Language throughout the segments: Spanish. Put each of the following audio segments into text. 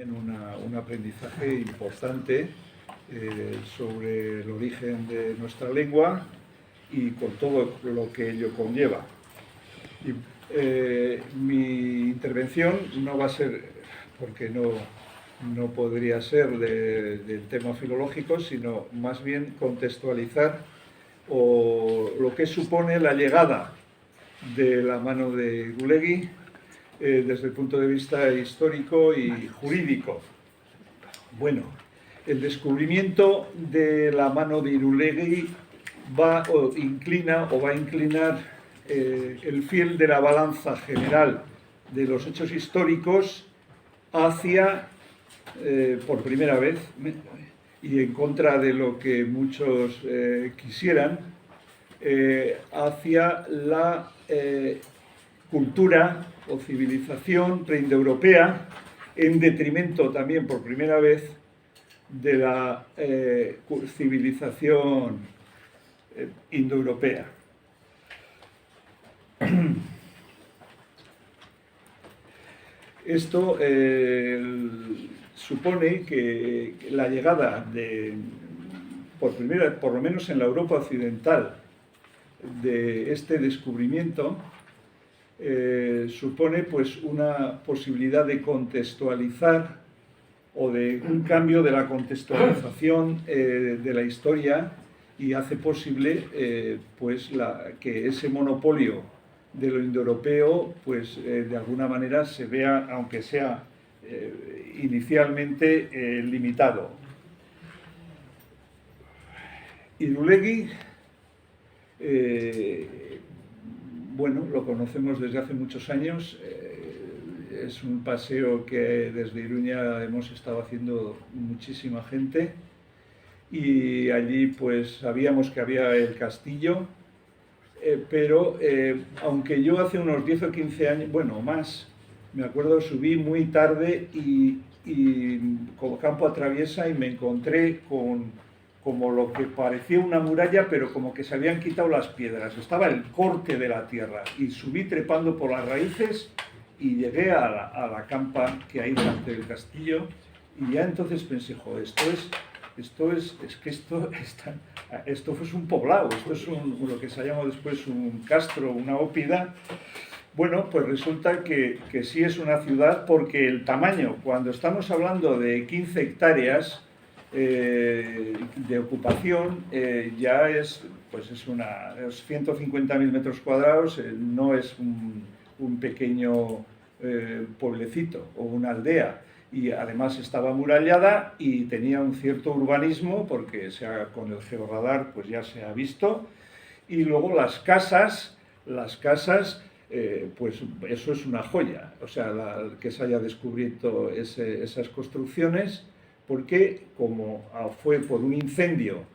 Un aprendizaje importante sobre el origen de nuestra lengua y con todo lo que ello conlleva. Mi intervención no va a ser, porque no podría ser del tema filológico, sino más bien contextualizar lo que supone la llegada de la mano de Irulegui desde el punto de vista histórico y jurídico. Bueno, el descubrimiento de la mano de Irulegui va a inclinar el fiel de la balanza general de los hechos históricos hacia, por primera vez, y en contra de lo que muchos quisieran, hacia la cultura o civilización preindoeuropea, en detrimento también, por primera vez, de la civilización indoeuropea. Esto supone que la llegada por lo menos en la Europa occidental, de este descubrimiento supone pues una posibilidad de contextualizar o de un cambio de la contextualización de la historia, y hace posible pues que ese monopolio de lo indoeuropeo pues de alguna manera se vea, aunque sea inicialmente limitado. Irulegui, bueno, lo conocemos desde hace muchos años. Es un paseo que desde Iruña hemos estado haciendo muchísima gente, y allí pues sabíamos que había el castillo, pero aunque yo hace unos 10 o 15 años, bueno, más, me acuerdo, subí muy tarde y como campo a traviesa, y me encontré con como lo que parecía una muralla, pero como que se habían quitado las piedras. Estaba el corte de la tierra, y subí trepando por las raíces y llegué a la campa que hay delante del castillo, y ya entonces pensé, joder, esto fue un poblado, esto es lo que se llama después un castro, una ópida. Bueno, pues resulta que sí es una ciudad, porque el tamaño, cuando estamos hablando de 15 hectáreas de ocupación, ya es 150.000 metros cuadrados, no es un pequeño pueblecito o una aldea, y además estaba amurallada y tenía un cierto urbanismo, porque con el georradar pues ya se ha visto. Y luego las casas, pues eso es una joya, o sea, que se haya descubierto esas construcciones, porque como fue por un incendio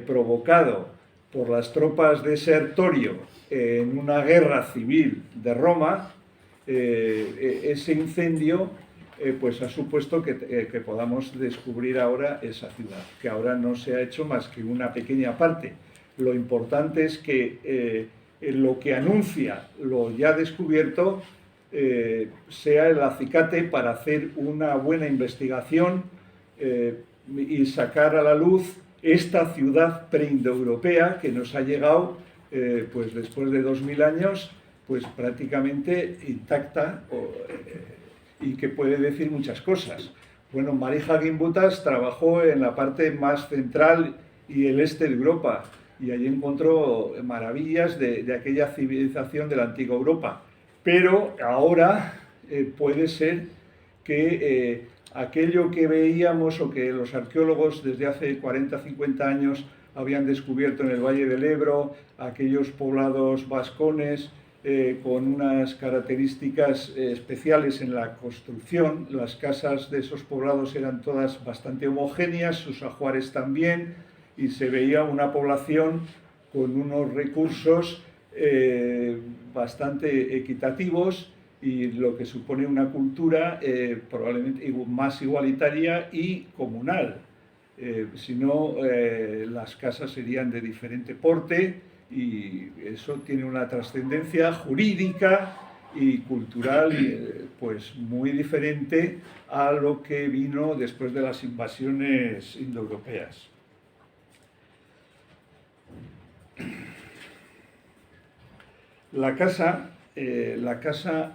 provocado por las tropas de Sertorio en una guerra civil de Roma, ese incendio pues ha supuesto que podamos descubrir ahora esa ciudad, que ahora no se ha hecho más que una pequeña parte. Lo importante es que lo que anuncia lo ya descubierto sea el acicate para hacer una buena investigación y sacar a la luz esta ciudad preindoeuropea que nos ha llegado pues después de 2000 años pues prácticamente intacta, y que puede decir muchas cosas. Bueno, Marija Gimbutas trabajó en la parte más central y el este de Europa, y allí encontró maravillas de aquella civilización de la antigua Europa. Pero ahora puede ser que aquello que veíamos, o que los arqueólogos desde hace 40 o 50 años habían descubierto en el Valle del Ebro, aquellos poblados vascones con unas características especiales en la construcción. Las casas de esos poblados eran todas bastante homogéneas, sus ajuares también, y se veía una población con unos recursos bastante equitativos, y lo que supone una cultura probablemente más igualitaria y comunal. Si no, las casas serían de diferente porte, y eso tiene una trascendencia jurídica y cultural pues muy diferente a lo que vino después de las invasiones indoeuropeas. La casa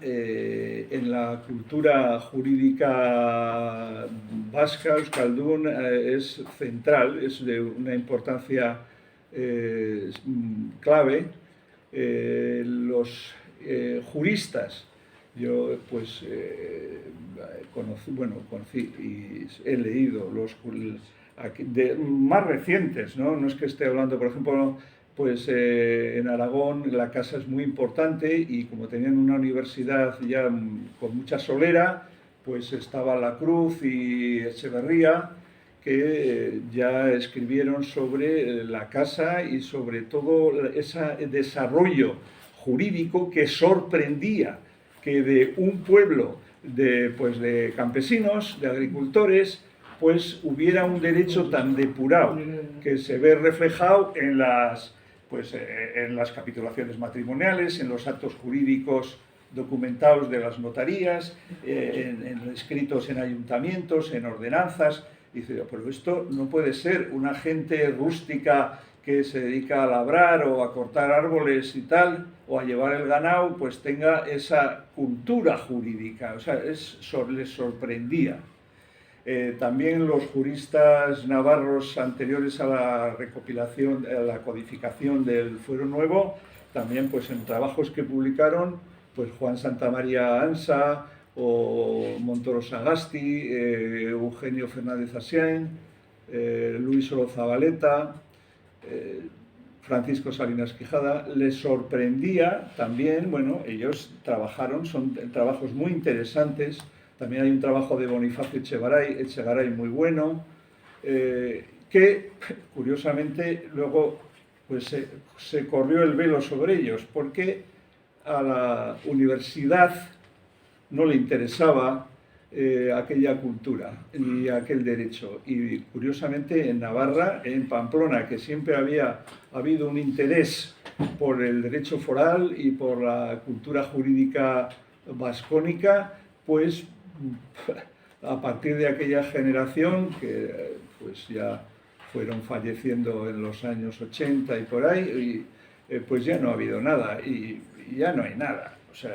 en la cultura jurídica vasca, euskaldun, es central, es de una importancia clave. Los juristas, yo pues conocí y he leído los más recientes, ¿no? No es que esté hablando, por ejemplo, pues en Aragón la casa es muy importante y como tenían una universidad ya con mucha solera, pues estaba La Cruz y Echeverría, que ya escribieron sobre la casa y sobre todo ese desarrollo jurídico que sorprendía que de un pueblo de campesinos, de agricultores, pues hubiera un derecho tan depurado que se ve reflejado en las capitulaciones matrimoniales, en los actos jurídicos documentados de las notarías, en escritos en ayuntamientos, en ordenanzas. Dice, pero esto no puede ser, una gente rústica que se dedica a labrar o a cortar árboles y tal, o a llevar el ganado, pues tenga esa cultura jurídica. O sea, les sorprendía. También los juristas navarros anteriores a la recopilación, a la codificación del Fuero Nuevo, también pues en trabajos que publicaron, pues Juan Santamaría Ansa o Montoro Sagasti, Eugenio Fernández Asiain, Luis Oro Zabaleta, Francisco Salinas Quijada, les sorprendía también, bueno, ellos trabajaron, son trabajos muy interesantes. También hay un trabajo de Bonifacio Echegaray muy bueno, que curiosamente luego pues, se corrió el velo sobre ellos, porque a la universidad no le interesaba aquella cultura y aquel derecho. Y curiosamente en Navarra, en Pamplona, que siempre había habido un interés por el derecho foral y por la cultura jurídica vascónica, pues a partir de aquella generación, que pues ya fueron falleciendo en los años 80 y por ahí, pues ya no ha habido nada y ya no hay nada. O sea,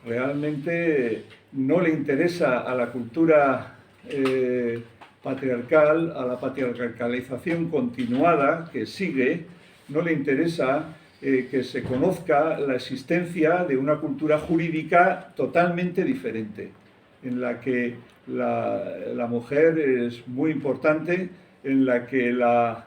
realmente no le interesa a la cultura patriarcal, a la patriarcalización continuada que sigue, no le interesa que se conozca la existencia de una cultura jurídica totalmente diferente, en la que la mujer es muy importante, en la que la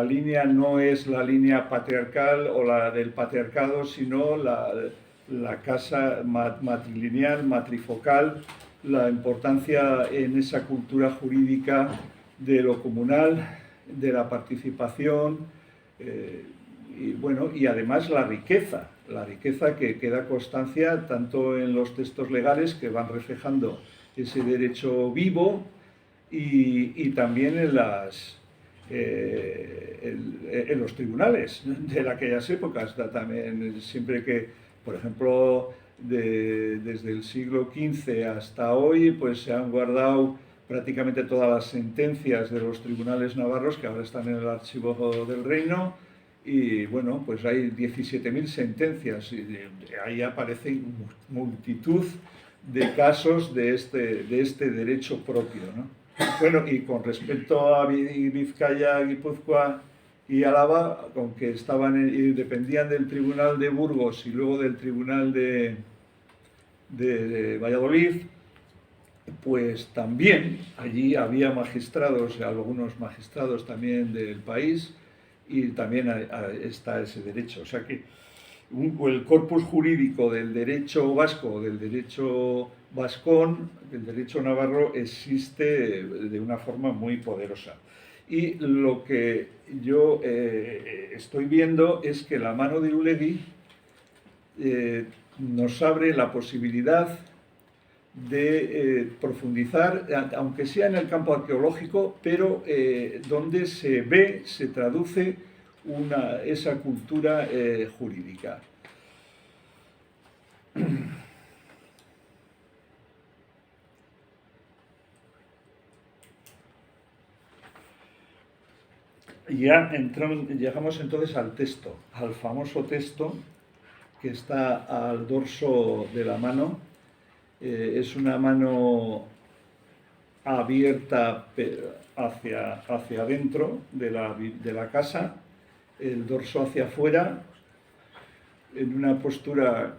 línea no es la línea patriarcal o la del patriarcado, sino la casa matrilineal, matrifocal, la importancia en esa cultura jurídica de lo comunal, de la participación, y bueno, y además la riqueza que queda constancia tanto en los textos legales que van reflejando ese derecho vivo y también en los tribunales de aquellas épocas. También siempre que, por ejemplo, desde el siglo XV hasta hoy, pues se han guardado prácticamente todas las sentencias de los tribunales navarros que ahora están en el archivo del reino. Y bueno, pues hay 17.000 sentencias y ahí aparecen multitud de casos de este derecho propio, ¿no? Bueno, y con respecto a Vizcaya, Guipúzcoa y Álava, aunque dependían del Tribunal de Burgos y luego del Tribunal de Valladolid, pues también allí había magistrados, algunos magistrados también del país, y también está ese derecho. O sea que el corpus jurídico del derecho vasco, del derecho vascón, del derecho navarro, existe de una forma muy poderosa. Y lo que yo estoy viendo es que la mano de Irulegui nos abre la posibilidad de profundizar, aunque sea en el campo arqueológico, pero donde se traduce esa cultura jurídica. Ya llegamos entonces al texto, al famoso texto que está al dorso de la mano. Es una mano abierta hacia adentro de la casa, el dorso hacia afuera, en una postura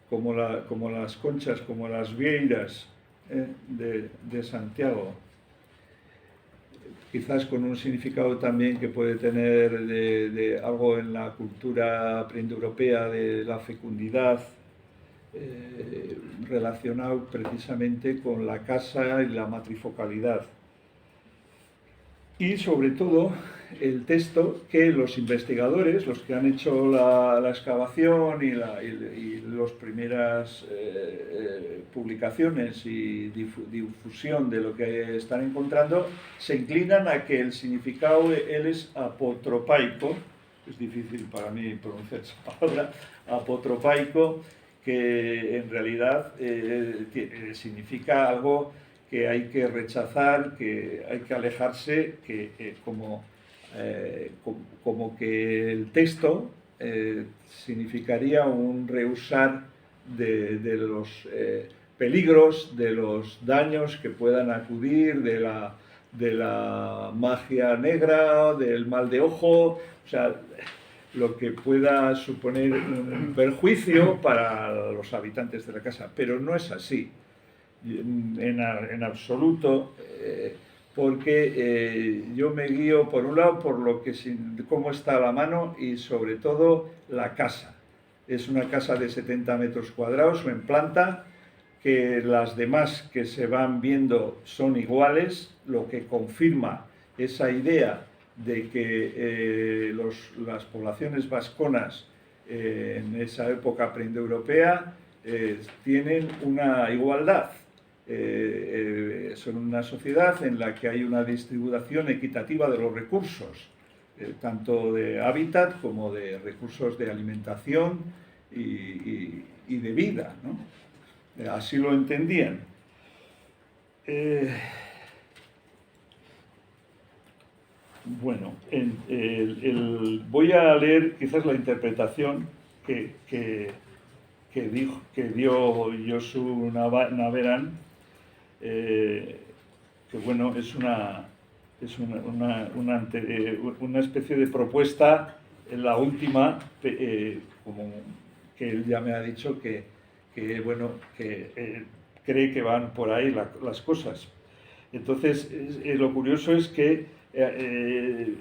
como las conchas, como las vieiras de Santiago, quizás con un significado también que puede tener de algo en la cultura preindoeuropea de la fecundidad, relacionado precisamente con la casa y la matrifocalidad. Y sobre todo el texto que los investigadores, los que han hecho la excavación y las primeras publicaciones y difusión de lo que están encontrando, se inclinan a que el significado él es apotropaico, es difícil para mí pronunciar esa palabra, apotropaico, que en realidad significa algo que hay que rechazar, que hay que alejarse, como que el texto significaría un rehusar de los peligros, de los daños que puedan acudir, de la magia negra, del mal de ojo, o sea, lo que pueda suponer un perjuicio para los habitantes de la casa, pero no es así. En absoluto, porque yo me guío por un lado por cómo está la mano y sobre todo la casa. Es una casa de 70 metros cuadrados o en planta, que las demás que se van viendo son iguales, lo que confirma esa idea de que las poblaciones vasconas en esa época preindoeuropea tienen una igualdad. Son una sociedad en la que hay una distribución equitativa de los recursos, tanto de hábitat como de recursos de alimentación y de vida, ¿no? Así lo entendían. Bueno, voy a leer quizás la interpretación que dio Josu Naveran, que bueno, es una especie de propuesta, la última, como que él ya me ha dicho que cree que van por ahí las cosas. Entonces, lo curioso es que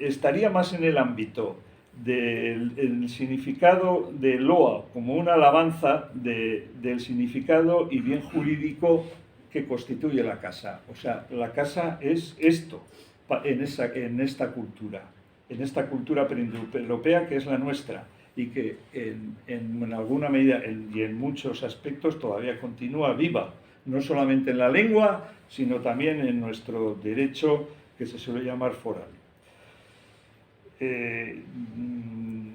estaría más en el ámbito del significado de Loa como una alabanza del significado y bien jurídico que constituye la casa. O sea, la casa es esto en esta cultura preindoeuropea que es la nuestra y que en alguna medida y en muchos aspectos todavía continúa viva, no solamente en la lengua, sino también en nuestro derecho que se suele llamar foral.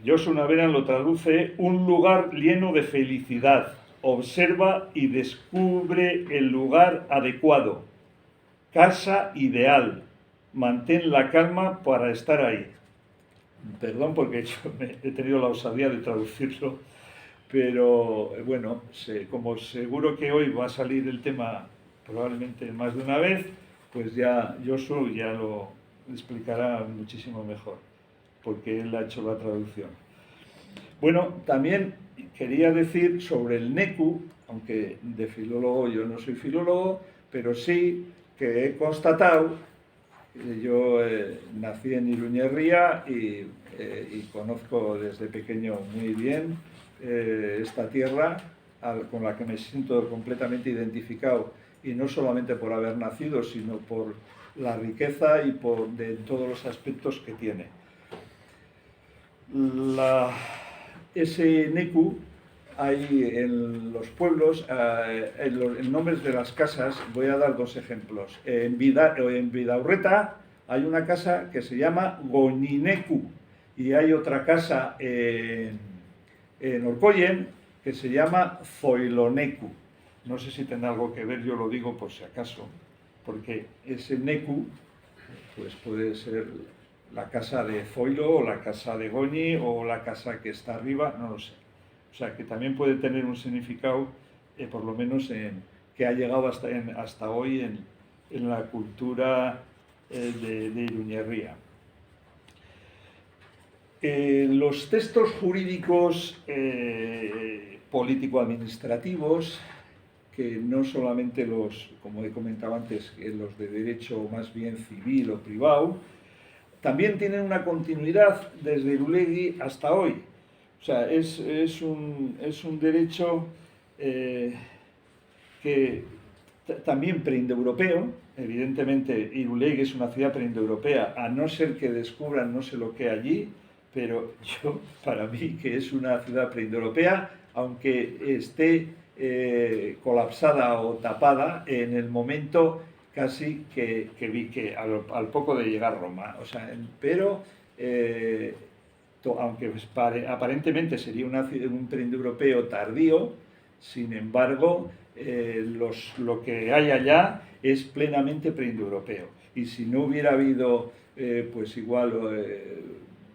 Josu Naveran lo traduce: un lugar lleno de felicidad. Observa y descubre el lugar adecuado. Casa ideal. Mantén la calma para estar ahí. Perdón porque he tenido la osadía de traducirlo, pero bueno, como seguro que hoy va a salir el tema probablemente más de una vez, pues ya Josu ya lo explicará muchísimo mejor, porque él ha hecho la traducción. Bueno, también quería decir sobre el Neku, aunque de filólogo yo no soy filólogo, pero sí que he constatado, yo nací en Iruñerría y conozco desde pequeño muy bien esta tierra con la que me siento completamente identificado, y no solamente por haber nacido, sino por la riqueza y de todos los aspectos que tiene. Ese Neku hay en los pueblos, en nombres de las casas. Voy a dar dos ejemplos. En Bidaurreta hay una casa que se llama Goñineku y hay otra casa en Orkoyen que se llama Zoiloneku. No sé si tendrá algo que ver, yo lo digo por si acaso, porque ese Neku pues puede ser la casa de Zoilo, o la casa de Goñi, o la casa que está arriba, no lo sé. O sea, que también puede tener un significado, por lo menos que ha llegado hasta hoy en la cultura de Iruñerría. Los textos jurídicos político-administrativos, que no solamente los, como he comentado antes, los de derecho más bien civil o privado, también tienen una continuidad desde Irulegui hasta hoy. O sea, es un derecho que también preindoeuropeo. Evidentemente, Irulegui es una ciudad preindoeuropea, a no ser que descubran no sé lo que allí, pero para mí, que es una ciudad preindoeuropea, aunque esté colapsada o tapada en el momento casi que vi que al poco de llegar a Roma. O sea, pero aunque aparentemente sería un preindoeuropeo tardío, sin embargo, lo que hay allá es plenamente preindoeuropeo. Y si no hubiera habido, pues igual,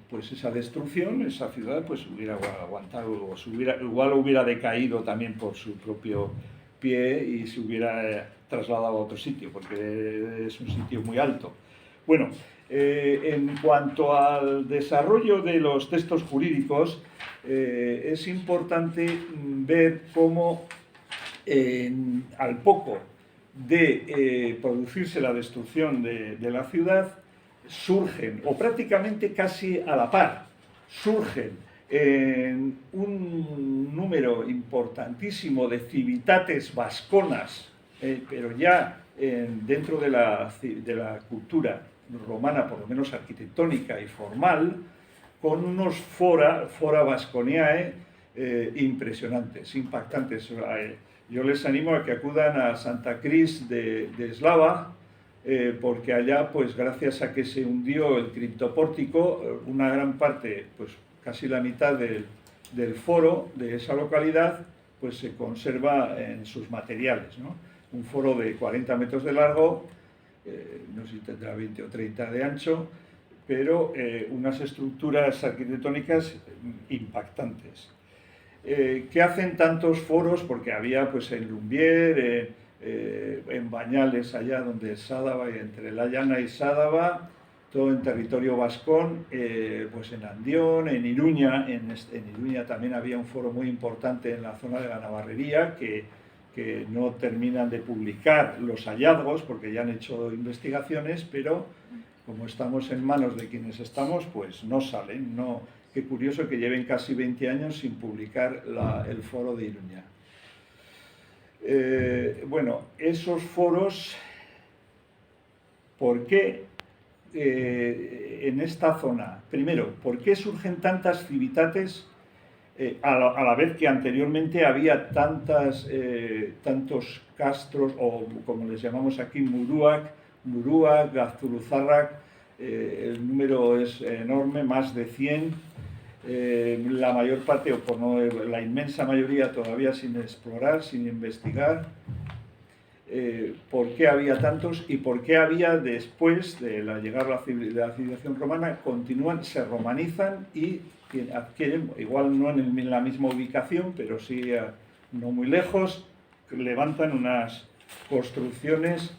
pues esa destrucción, esa ciudad pues hubiera aguantado, igual hubiera decaído también por su propio pie y se hubiera trasladado a otro sitio, porque es un sitio muy alto. Bueno, en cuanto al desarrollo de los textos jurídicos, es importante ver cómo al poco de producirse la destrucción de la ciudad, surgen, o prácticamente casi a la par, surgen un número importantísimo de civitates vasconas, pero ya dentro de la cultura romana, por lo menos arquitectónica y formal, con unos fora vasconiae impresionantes, impactantes. Yo les animo a que acudan a Santa Cris de Eslava, porque allá, pues gracias a que se hundió el criptopórtico, una gran parte, pues casi la mitad del foro de esa localidad, pues se conserva en sus materiales, ¿no? Un foro de 40 metros de largo, no sé si tendrá 20 o 30 de ancho, pero unas estructuras arquitectónicas impactantes. ¿Qué hacen tantos foros? Porque había pues en Lumbier, en Bañales, allá donde Sádava, entre La Llana y Sádava, todo en territorio vascón, pues en Andión, en Iruña. En Iruña también había un foro muy importante en la zona de la Navarrería, que no terminan de publicar los hallazgos porque ya han hecho investigaciones, pero como estamos en manos de quienes estamos, pues no salen. No. Qué curioso que lleven casi 20 años sin publicar el foro de Iruña. Bueno, esos foros, ¿por qué en esta zona? Primero, ¿por qué surgen tantas civitates a la vez que anteriormente había tantos castros, o como les llamamos aquí, Muruak, Gaztuluzarrak? El número es enorme, más de 100. La mayor parte, o por no la inmensa mayoría, todavía sin explorar, sin investigar. ¿Por qué había tantos y por qué había, después de llegar a la civilización romana, se romanizan y adquieren, igual no en la misma ubicación, pero sí no muy lejos, levantan unas construcciones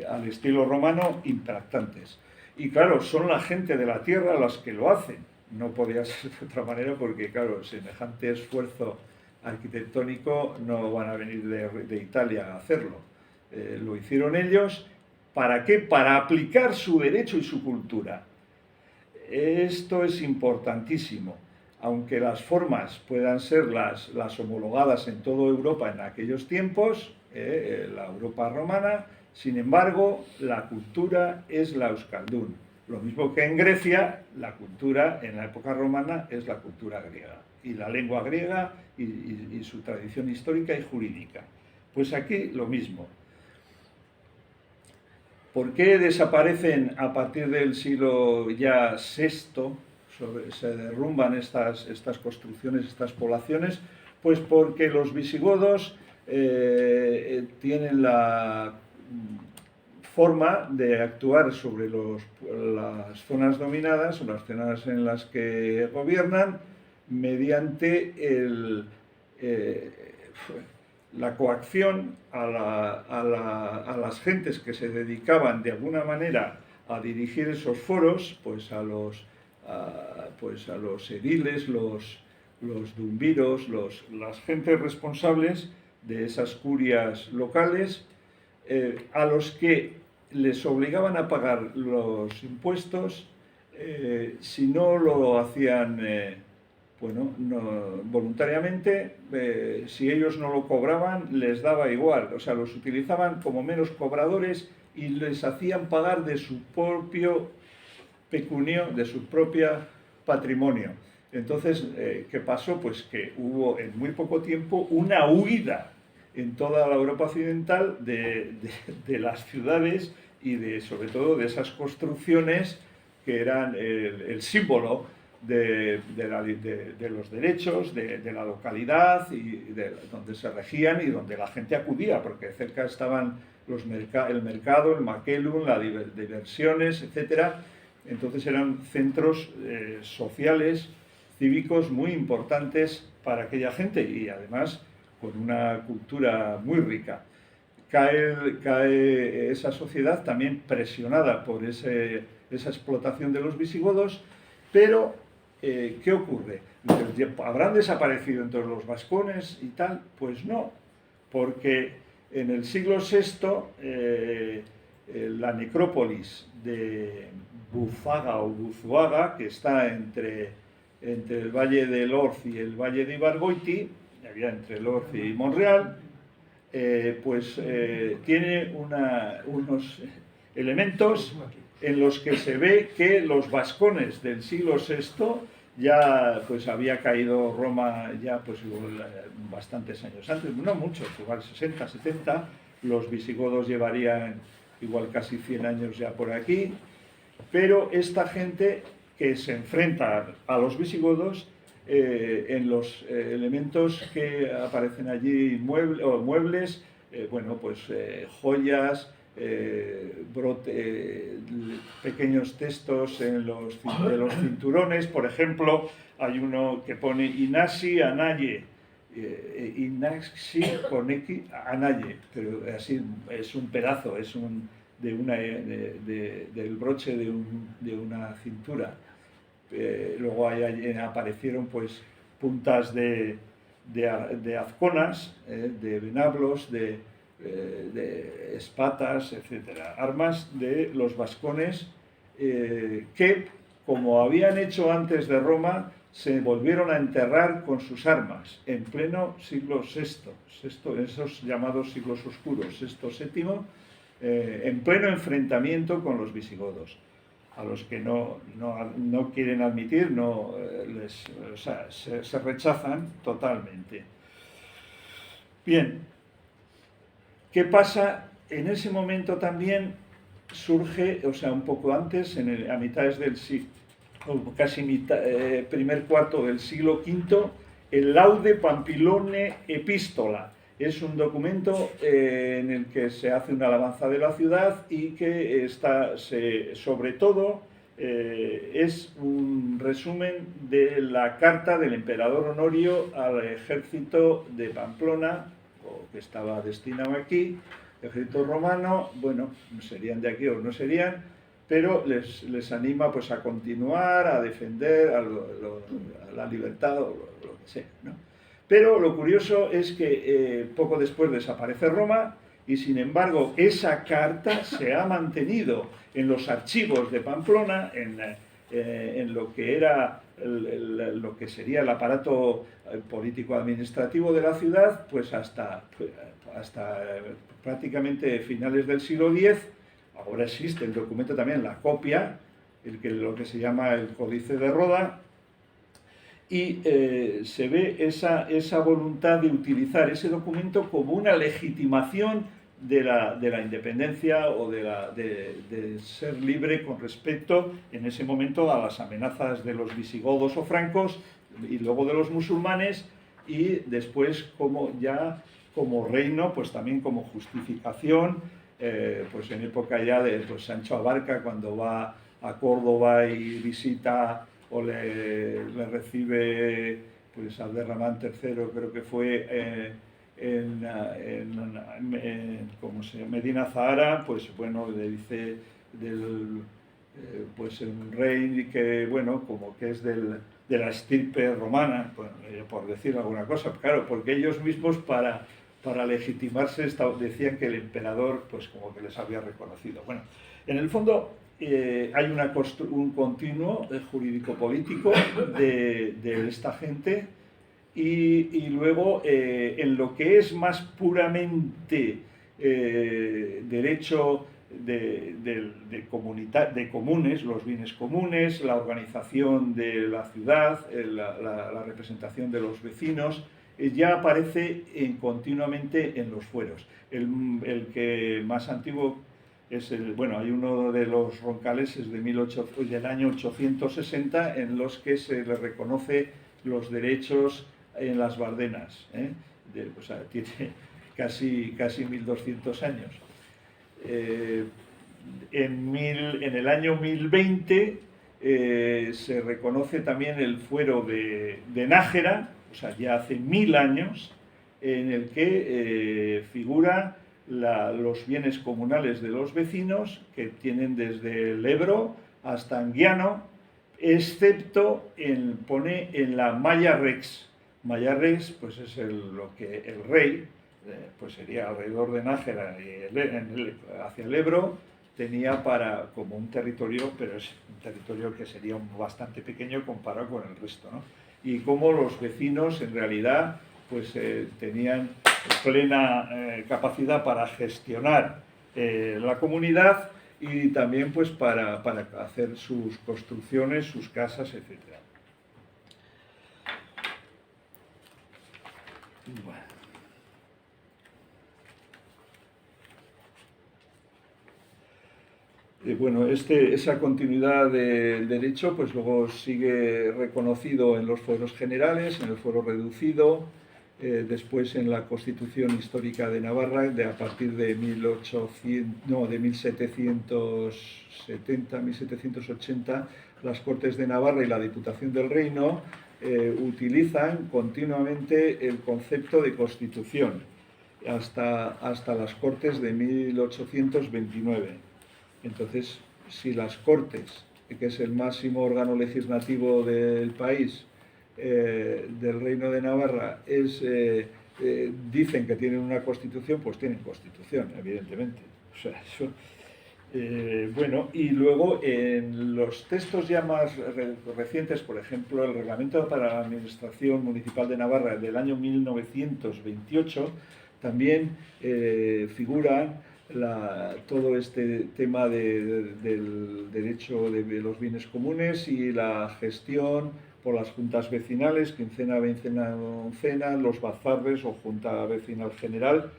al estilo romano impactantes? Y claro, son la gente de la tierra las que lo hacen. No podía ser de otra manera, porque claro, semejante esfuerzo arquitectónico no van a venir de Italia a hacerlo. Lo hicieron ellos. ¿Para qué? Para aplicar su derecho y su cultura. Esto es importantísimo. Aunque las formas puedan ser las homologadas en toda Europa en aquellos tiempos, la Europa romana, sin embargo, la cultura es la euskaldun. Lo mismo que en Grecia, la cultura en la época romana es la cultura griega, y la lengua griega y su tradición histórica y jurídica. Pues aquí lo mismo. ¿Por qué desaparecen a partir del siglo ya VI? Se derrumban estas construcciones, estas poblaciones, Pues porque los visigodos tienen la forma de actuar sobre las zonas dominadas o las zonas en las que gobiernan mediante la coacción a las gentes que se dedicaban de alguna manera a dirigir esos foros, pues a los ediles, los dumbiros, las gentes responsables de esas curias locales, a los que les obligaban a pagar los impuestos si no lo hacían voluntariamente. Si ellos no lo cobraban, les daba igual, o sea, los utilizaban como meros cobradores y les hacían pagar de su propio pecunio, de su propio patrimonio. Entonces, ¿qué pasó? Pues que hubo en muy poco tiempo una huida en toda la Europa occidental de las ciudades y sobre todo de esas construcciones que eran el símbolo de los derechos, de la localidad y donde se regían y donde la gente acudía, porque cerca estaban el mercado, el maquelum, las diversiones, etc. Entonces eran centros sociales, cívicos muy importantes para aquella gente y además con una cultura muy rica. Cae esa sociedad también presionada por esa explotación de los visigodos, pero ¿qué ocurre? ¿Habrán desaparecido entonces los vascones y tal? Pues no, porque en el siglo VI la necrópolis de Bufaga o Buzuaga, que está entre el valle del Orz y el valle de Ibargoiti, había entre el Orz y Monreal, tiene unos elementos en los que se ve que los vascones del siglo VI ya pues había caído Roma ya pues bastantes años antes, no muchos, igual 60, 70, los visigodos llevarían igual casi 100 años ya por aquí, pero esta gente que se enfrenta a los visigodos en los elementos que aparecen allí, muebles, joyas, pequeños textos de los cinturones. Por ejemplo, hay uno que pone Inasi Anaye, Inasi con X Anaye, pero así es un pedazo, es del broche de una cintura. Luego aparecieron pues puntas de azconas, de venablos, de espatas, etcétera, armas de los vascones que, como habían hecho antes de Roma, se volvieron a enterrar con sus armas en pleno siglo VI, en esos llamados siglos oscuros, VI, VII, en pleno enfrentamiento con los visigodos, a los que no quieren admitir, se rechazan totalmente. Bien, ¿qué pasa? En ese momento también surge, un poco antes, a mitades del siglo, primer cuarto del siglo V, el Laude Pampilone Epístola. Es un documento en el que se hace una alabanza de la ciudad y que sobre todo es un resumen de la carta del emperador Honorio al ejército de Pamplona, que estaba destinado aquí, ejército romano. Bueno, serían de aquí o no serían, pero les anima pues a continuar, a defender a la libertad o lo que sea, ¿no? Pero lo curioso es que poco después desaparece Roma y, sin embargo, esa carta se ha mantenido en los archivos de Pamplona, en lo que era lo que sería el aparato político-administrativo de la ciudad, pues hasta prácticamente finales del siglo X. Ahora existe el documento también, la copia, lo que se llama el Códice de Roda, y se ve esa voluntad de utilizar ese documento como una legitimación de la independencia o de ser libre con respecto, en ese momento, a las amenazas de los visigodos o francos y luego de los musulmanes, y después como reino, pues también como justificación, pues en época ya de pues, Sancho Abarca, cuando va a Córdoba y visita o le recibe pues Abderramán III, creo que fue ¿cómo se llama? Medina Zahara, pues bueno, le dice pues un rey que, bueno, como que es de la estirpe romana, pues, por decir alguna cosa, claro, porque ellos mismos para legitimarse decían que el emperador pues como que les había reconocido. Bueno, en el fondo hay un continuo jurídico-político de esta gente y luego en lo que es más puramente derecho de comunes, los bienes comunes, la organización de la ciudad, la representación de los vecinos, ya aparece continuamente en los fueros. El que más antiguo es bueno, hay uno de los Roncales es del año 860 en los que se le reconoce los derechos en las Bardenas, o sea, tiene casi 1200 años. En el año 1020 se reconoce también el fuero de Nájera, o sea, ya hace 1000 años, en el que figura los bienes comunales de los vecinos, que tienen desde el Ebro hasta Anguiano, excepto pone en la Maya Rex. Maya Rex, pues es lo que el rey, pues sería alrededor de Nájera y hacia el Ebro, tenía como un territorio, pero es un territorio que sería bastante pequeño comparado con el resto, ¿no? Y cómo los vecinos en realidad pues tenían plena capacidad para gestionar la comunidad y también pues para hacer sus construcciones, sus casas, etc. Bueno. Bueno, esa continuidad del derecho pues luego sigue reconocido en los fueros generales, en el fuero reducido, después en la Constitución Histórica de Navarra, a partir de 1770, 1780, las Cortes de Navarra y la Diputación del Reino utilizan continuamente el concepto de Constitución, hasta las Cortes de 1829. Entonces, si las Cortes, que es el máximo órgano legislativo del país, del Reino de Navarra, dicen que tienen una Constitución, pues tienen Constitución, evidentemente. O sea, eso, bueno, y luego en los textos ya más recientes, por ejemplo, el Reglamento para la Administración Municipal de Navarra del año 1928, también figuran todo este tema del derecho de los bienes comunes y la gestión por las juntas vecinales, quincena, vencena, oncena, los bazarres o junta vecinal general,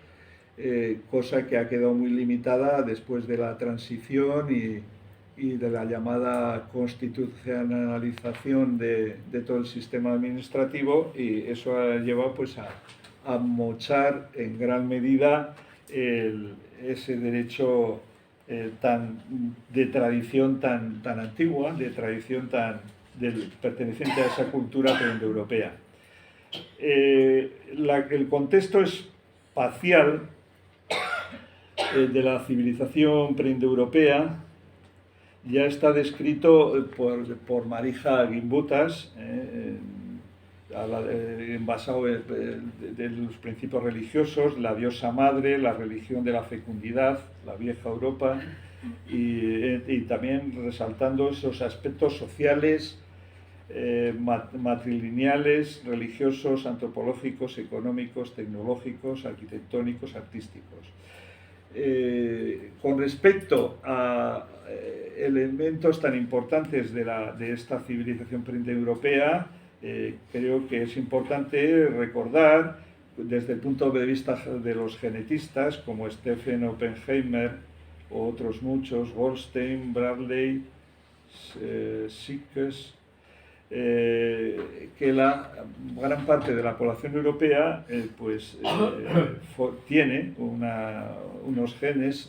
cosa que ha quedado muy limitada después de la transición y de la llamada constitucionalización de todo el sistema administrativo, y eso ha llevado pues a mochar en gran medida ese derecho de tradición tan antigua, de tradición perteneciente a esa cultura preindoeuropea. El contexto espacial de la civilización preindoeuropea ya está descrito por Marija Gimbutas, basado en los principios religiosos, la diosa madre, la religión de la fecundidad, la vieja Europa, y también resaltando esos aspectos sociales, matrilineales, religiosos, antropológicos, económicos, tecnológicos, arquitectónicos, artísticos. Con respecto a elementos tan importantes de esta civilización preindoeuropea, creo que es importante recordar, desde el punto de vista de los genetistas, como Stephen Oppenheimer o otros muchos, Goldstein, Bradley, Sykes, que gran parte de la población europea tiene unos genes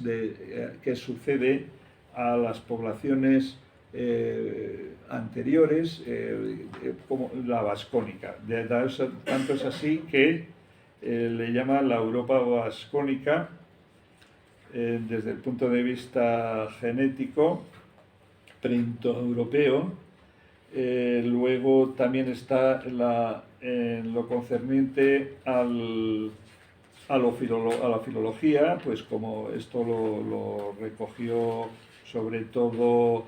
que sucede a las poblaciones anteriores, como la vascónica. Tanto es así que le llaman la Europa vascónica desde el punto de vista genético preindoeuropeo. Luego también está en lo concerniente a la filología, pues como esto lo recogió sobre todo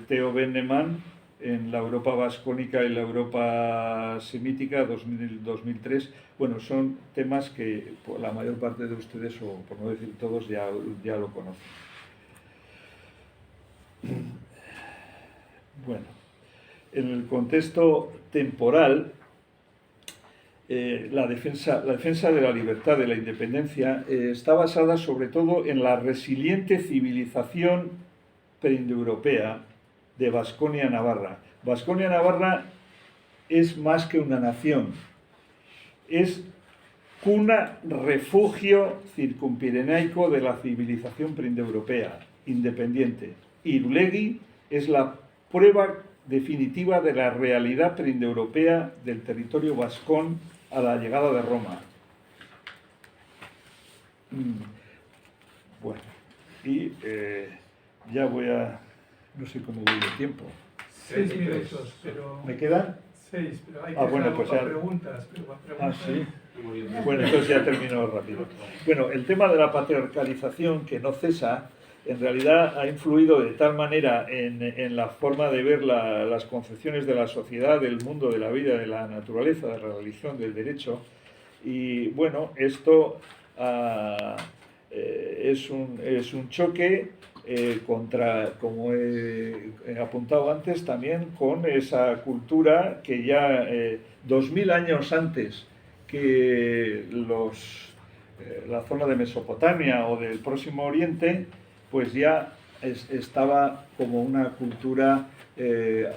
Theo Bennemann en la Europa vascónica y la Europa semítica 2003. Bueno, son temas que la mayor parte de ustedes, o por no decir todos, ya lo conocen. Bueno, en el contexto temporal, la defensa de la libertad, de la independencia, está basada sobre todo en la resiliente civilización preindoeuropea de Vasconia-Navarra. Vasconia-Navarra es más que una nación, es cuna, refugio circumpirenaico de la civilización preindoeuropea, independiente. Irulegui es la prueba definitiva de la realidad preindoeuropea del territorio vascón a la llegada de Roma. Bueno, y ya voy a... no sé cómo voy de tiempo. 6 minutos, pero... ¿Me quedan? 6, pero hay que bueno, pues ya... preguntas. Sí. Bueno, entonces ya termino rápido. Bueno, el tema de la patriarcalización, que no cesa, en realidad ha influido de tal manera en la forma de ver las concepciones de la sociedad, del mundo, de la vida, de la naturaleza, de la religión, del derecho. Y bueno, esto es un choque contra, como he apuntado antes, también con esa cultura que ya 2000 años antes que la zona de Mesopotamia o del Próximo Oriente, pues ya estaba como una cultura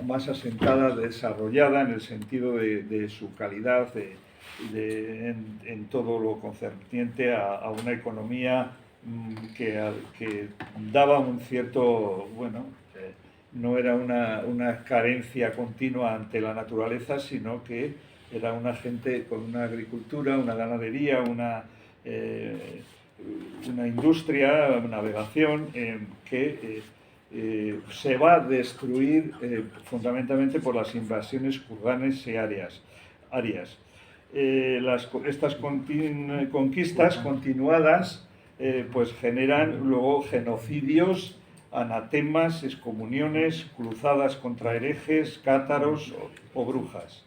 más asentada, desarrollada en el sentido de su calidad, en todo lo concerniente a una economía que daba un cierto, bueno, no era una carencia continua ante la naturaleza, sino que era una gente con una agricultura, una ganadería, una industria, una navegación que se va a destruir fundamentalmente por las invasiones kurganes y arias. Estas conquistas continuadas pues generan luego genocidios, anatemas, excomuniones, cruzadas contra herejes, cátaros o brujas.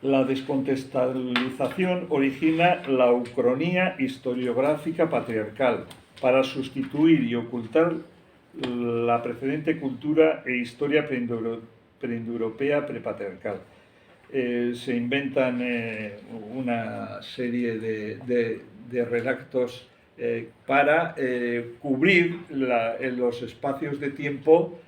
La descontextualización origina la ucronía historiográfica patriarcal para sustituir y ocultar la precedente cultura e historia preindoeuropea prepatriarcal. Se inventan una serie de redactos para cubrir los espacios de tiempo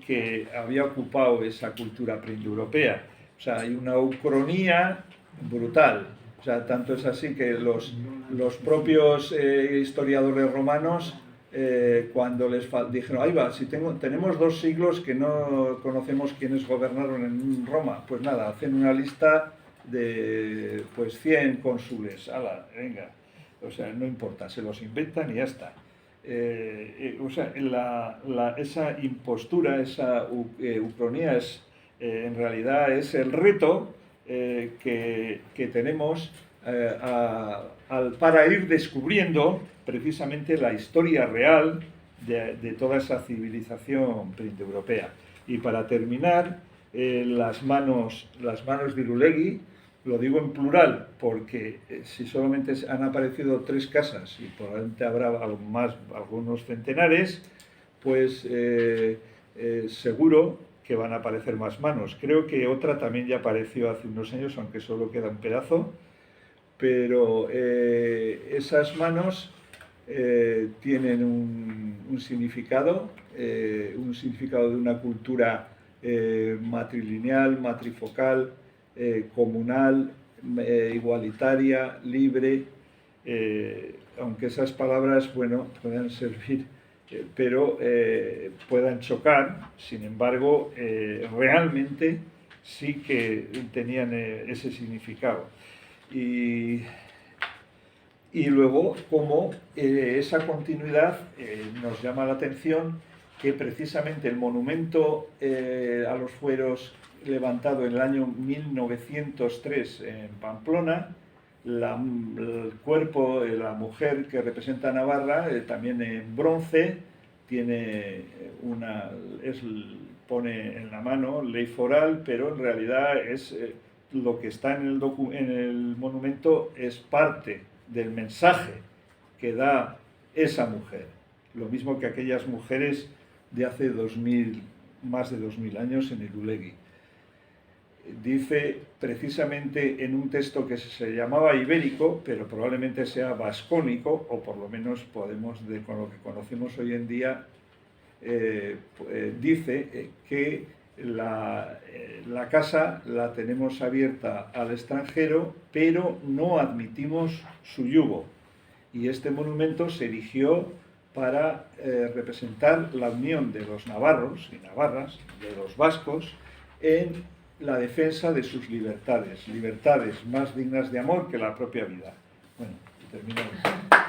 que había ocupado esa cultura preindoeuropea. O sea, hay una ucronía brutal. O sea, tanto es así que los propios historiadores romanos, cuando les dijeron, ahí va, si tenemos 2 siglos que no conocemos quiénes gobernaron en Roma, pues nada, hacen una lista de 100 cónsules. ¡Hala, venga! O sea, no importa, se los inventan y ya está. O sea, esa impostura, esa ucronía en realidad es el reto que tenemos para ir descubriendo precisamente la historia real de toda esa civilización preindoeuropea. Y para terminar, las manos de Irulegui, lo digo en plural porque si solamente han aparecido 3 casas y probablemente habrá algunos centenares, pues seguro que van a aparecer más manos. Creo que otra también ya apareció hace unos años, aunque solo queda un pedazo, pero esas manos tienen un significado de una cultura matrilineal, matrifocal, comunal, igualitaria, libre, aunque esas palabras, bueno, puedan servir, pero puedan chocar. Sin embargo, realmente sí que tenían ese significado. Y luego, como esa continuidad nos llama la atención que precisamente el monumento a los fueros levantado en el año 1903 en Pamplona, el cuerpo de la mujer que representa a Navarra, también en bronce, tiene pone en la mano ley foral, pero en realidad es lo que está en el monumento es parte del mensaje que da esa mujer. Lo mismo que aquellas mujeres de hace más de 2000 años en Irulegui. Dice precisamente en un texto que se llamaba ibérico, pero probablemente sea vascónico, o por lo menos podemos, con lo que conocemos hoy en día, dice que la casa la tenemos abierta al extranjero, pero no admitimos su yugo. Y este monumento se erigió para representar la unión de los navarros y navarras, de los vascos, en la defensa de sus libertades más dignas de amor que la propia vida. Bueno, terminamos.